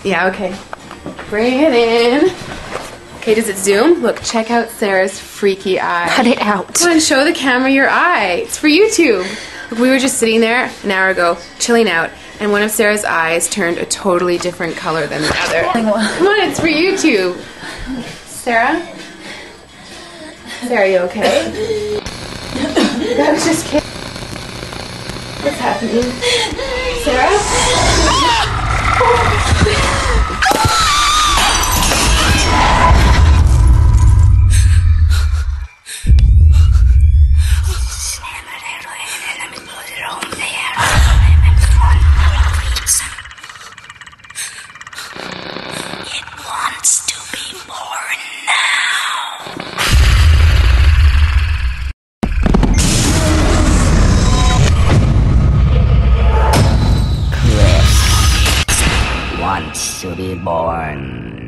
Yeah, okay. Bring it in. Okay, does it zoom? Look, check out Sarah's freaky eye. Cut it out. Come on, show the camera your eye. It's for YouTube. Look, we were just sitting there an hour ago, chilling out, and one of Sarah's eyes turned a totally different color than the other. Come on, it's for YouTube. Sarah? Sarah, you okay? I was just kidding. What's happening? Sarah? It wants to be born now. Chris wants to be born